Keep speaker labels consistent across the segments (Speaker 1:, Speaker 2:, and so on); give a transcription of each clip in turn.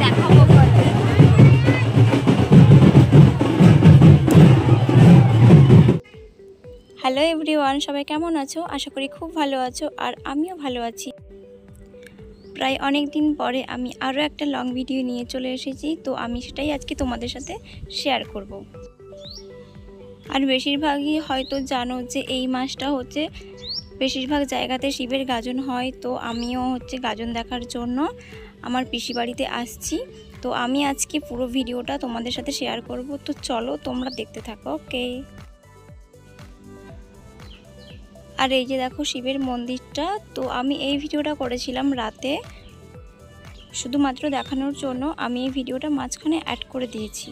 Speaker 1: দেখাবো বলে। Hello everyone, সবাই কেমন আছো? আশা করি খুব ভালো আছো, আর আমিও ভালো আছি। প্রায় অনেক দিন পরে আমি আরও একটা লং ভিডিও নিয়ে চলে এসেছি, তো আমি সেটাই আজকে তোমাদের সাথে শেয়ার করব। আর বেশিরভাগই হয়তো জানো যে এই মাসটা হচ্ছে বেশিরভাগ জায়গাতে শিবের গাজন হয়, তো আমিও হচ্ছে গাজন দেখার জন্য আমার পিসি বাড়িতে আসছি। তো আমি আজকে পুরো ভিডিওটা তোমাদের সাথে শেয়ার করব, তো চলো তোমরা দেখতে থাকো। ওকে। আর এই যে দেখো শিবের মন্দিরটা, তো আমি এই ভিডিওটা করেছিলাম রাতে, শুধুমাত্র দেখানোর জন্য আমি এই ভিডিওটা মাঝখানে অ্যাড করে দিয়েছি।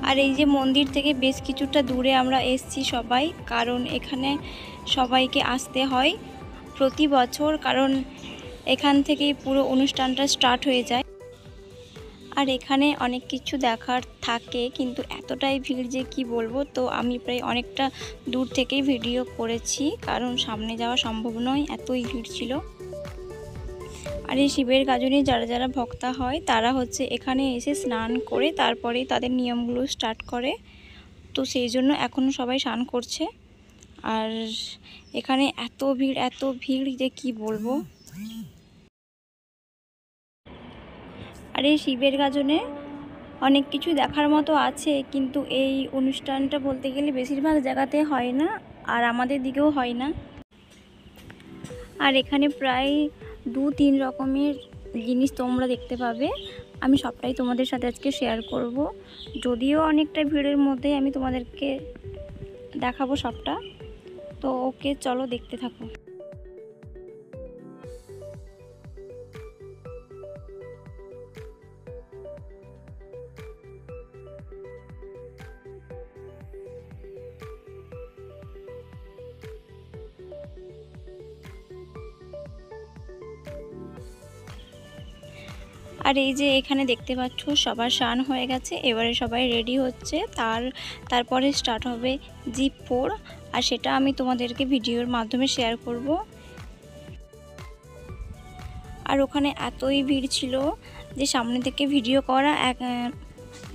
Speaker 1: আর এই যে মন্দির থেকে বেশ কিছুটা দূরে আমরা এসেছি সবাই, কারণ এখানে সবাইকে আসতে হয় প্রতি বছর, কারণ এখান থেকেই পুরো অনুষ্ঠানটা স্টার্ট হয়ে যায়। আর এখানে অনেক কিছু দেখার থাকে, কিন্তু এতটাই ভিড় যে কি বলবো। তো আমি প্রায় অনেকটা দূর থেকেই ভিডিও করেছি, কারণ সামনে যাওয়া সম্ভব নয়, এতই ভিড় ছিল। আর এই শিবের গাজনে যারা যারা ভক্তা হয় তারা হচ্ছে এখানে এসে স্নান করে তারপরেই তাদের নিয়মগুলো স্টার্ট করে। তো সেই জন্য এখনও সবাই স্নান করছে। আর এখানে এত ভিড় যে কি বলবো। আর এই শিবের গাজনে অনেক কিছু দেখার মতো আছে, কিন্তু এই অনুষ্ঠানটা বলতে গেলে বেশিরভাগ জায়গাতে হয় না, আর আমাদের দিকেও হয় না। আর এখানে প্রায় 2-3 রকমের জিনিস তোমরা দেখতে পাবে। আমি সবটাই তোমাদের সাথে আজকে শেয়ার করব, যদিও অনেকটা ভিড়ের মধ্যে আমি তোমাদেরকে দেখাবো সবটা। তো ওকে, চলো দেখতে থাকো। আর এই যে এখানে দেখতে পাচ্ছ সবার স্নান হয়ে গেছে, এবারে সবাই রেডি হচ্ছে, তারপরে স্টার্ট হবে জিপ 4, আর সেটা আমি তোমাদেরকে ভিডিওর মাধ্যমে শেয়ার করব। আর ওখানে এতই ভিড় ছিল যে সামনে থেকে ভিডিও করা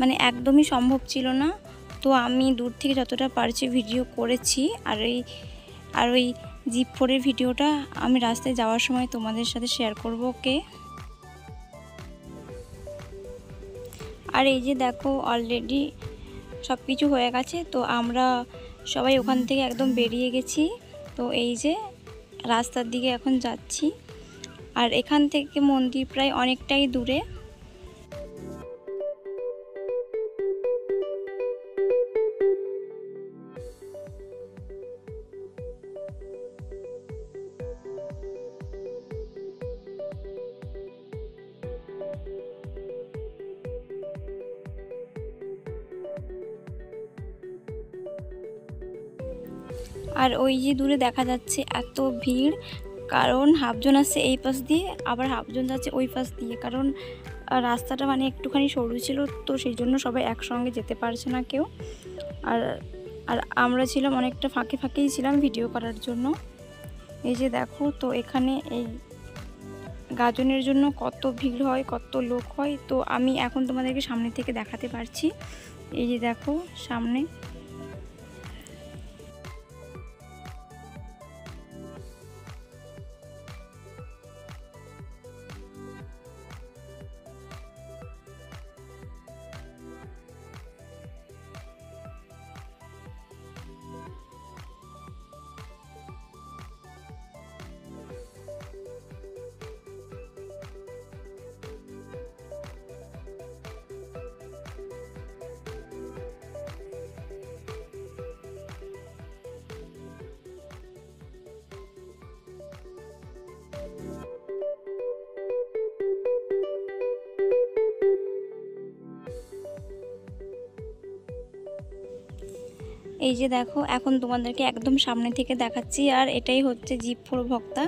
Speaker 1: মানে একদমই সম্ভব ছিল না। তো আমি দূর থেকে যতটা পারছি ভিডিও করেছি। আর ওই জিপ 4-এর ভিডিওটা আমি রাস্তায় যাওয়ার সময় তোমাদের সাথে শেয়ার করব। ওকে। আর এই যে দেখো অলরেডি সব কিছু হয়ে গেছে, তো আমরা সবাই ওখান থেকে একদম বেরিয়ে গেছি। তো এই যে রাস্তার দিকে এখন যাচ্ছি, আর এখান থেকে মন্দির প্রায় অনেকটাই দূরে। আর ওই যে দূরে দেখা যাচ্ছে এত ভিড়, কারণ হাফজন আসছে এই পাশ দিয়ে, আবার হাফজন যাচ্ছে ওই পাশ দিয়ে, কারণ রাস্তাটা মানে একটুখানি সরু ছিল, তো সেই জন্য সবাই একসঙ্গে যেতে পারছে না কেউ। আর আর আমরা ছিলাম অনেকটা ফাঁকেই ছিলাম ভিডিও করার জন্য। এই যে দেখো, তো এখানে এই গাজনের জন্য কত ভিড় হয়, কত লোক হয়, তো আমি এখন তোমাদেরকে সামনে থেকে দেখাতে পারছি। এই যে দেখো সামনে। এই যে দেখো এখন তোমাদেরকে একদম সামনে থেকে দেখাচ্ছি, আর এটাই হচ্ছে জিপ 4 ভক্তা।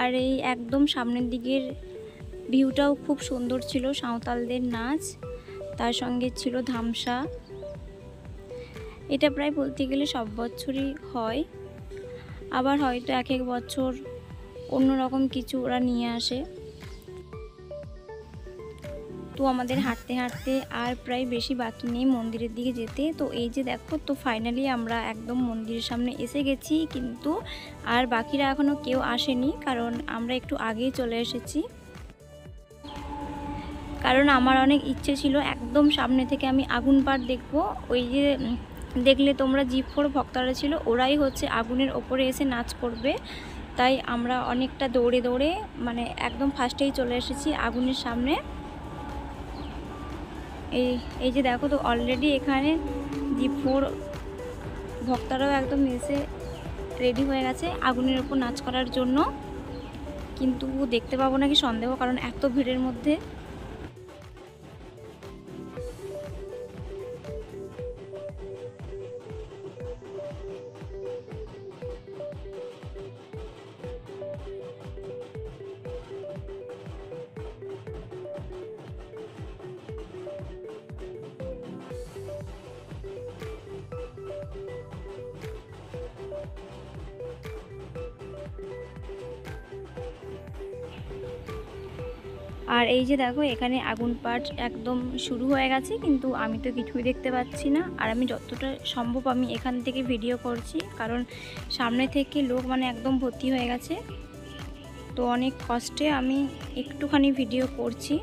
Speaker 1: আর এই একদম সামনের দিকের ভিউটাও খুব সুন্দর ছিল, সাঁওতালদের নাচ, তার সঙ্গে ছিল ধামসা। এটা প্রায় বলতে গেলে সব বছরই হয়, আবার হয়তো এক এক বছর অন্যরকম কিছু ওরা নিয়ে আসে। তো আমাদের হাঁটতে হাঁটতে আর প্রায় বেশি বাকি নেই মন্দিরের দিকে যেতে। তো এই যে দেখো, তো ফাইনালি আমরা একদম মন্দিরের সামনে এসে গেছি, কিন্তু আর বাকিরা এখনও কেউ আসেনি, কারণ আমরা একটু আগেই চলে এসেছি। কারণ আমার অনেক ইচ্ছে ছিল একদম সামনে থেকে আমি আগুন পাড় দেখবো। ওই যে দেখলে তোমরা জিপ4 ভক্তরা ছিল, ওরাই হচ্ছে আগুনের ওপরে এসে নাচ করবে। তাই আমরা অনেকটা দৌড়ে দৌড়ে মানে একদম ফার্স্টেই চলে এসেছি আগুনের সামনে। এই যে দেখো, তো অলরেডি এখানে জিপ4 ভক্তরাও একদম এসে রেডি হয়ে গেছে আগুনের ওপর নাচ করার জন্য, কিন্তু দেখতে পাবো নাকি সন্দেহ, কারণ এত ভিড়ের মধ্যে। আর এই যে দেখো, এখানে আগুন পাঠ একদম শুরু হয়ে গেছে, কিন্তু আমি তো কিছুই দেখতে পাচ্ছি না। আর আমি যতটা সম্ভব আমি এখান থেকে ভিডিও করছি, কারণ সামনে থেকে লোক মানে একদম ভর্তি হয়ে গেছে। তো অনেক কষ্টে আমি একটুখানি ভিডিও করছি।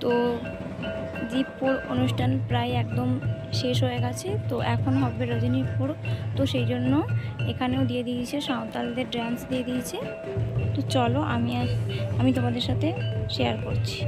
Speaker 1: তো জিপ4 অনুষ্ঠান প্রায় একদম শেষ হয়ে গেছে, তো এখন হবে রজনীপুর। তো সেই জন্য এখানেও দিয়ে দিয়েছে, সাঁওতালদের ডান্স দিয়ে দিয়েছে। তো চলো আমি তোমাদের সাথে শেয়ার করছি।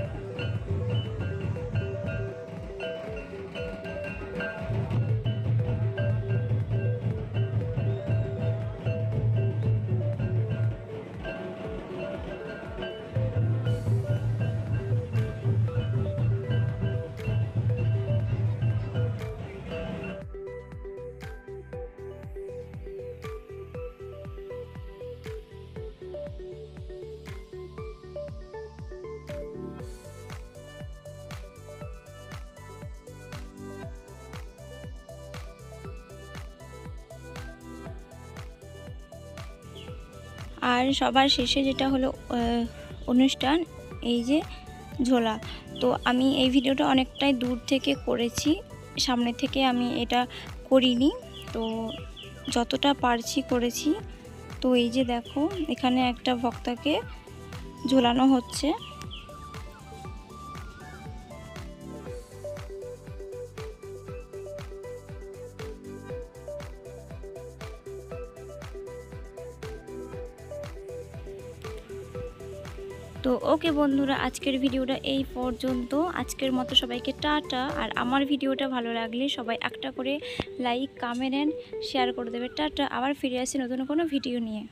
Speaker 1: আর সবার শেষে যেটা হলো অনুষ্ঠান, এই যে ঝোলা। তো আমি এই ভিডিওটা অনেকটাই দূর থেকে করেছি, সামনে থেকে আমি এটা করিনি, তো যতটা পারছি করেছি। তো এই যে দেখো, এখানে একটা ভক্তকে ঝোলানো হচ্ছে। তো ওকে বন্ধুরা, আজকের ভিডিওটা এই পর্যন্ত। আজকের মতো সবাইকে টাটা। আর আমার ভিডিওটা ভালো লাগলে সবাই একটা করে লাইক, কমেন্ট, শেয়ার করে দেবে। টাটা। আবার ফিরে আসি নতুন কোনো ভিডিও নিয়ে।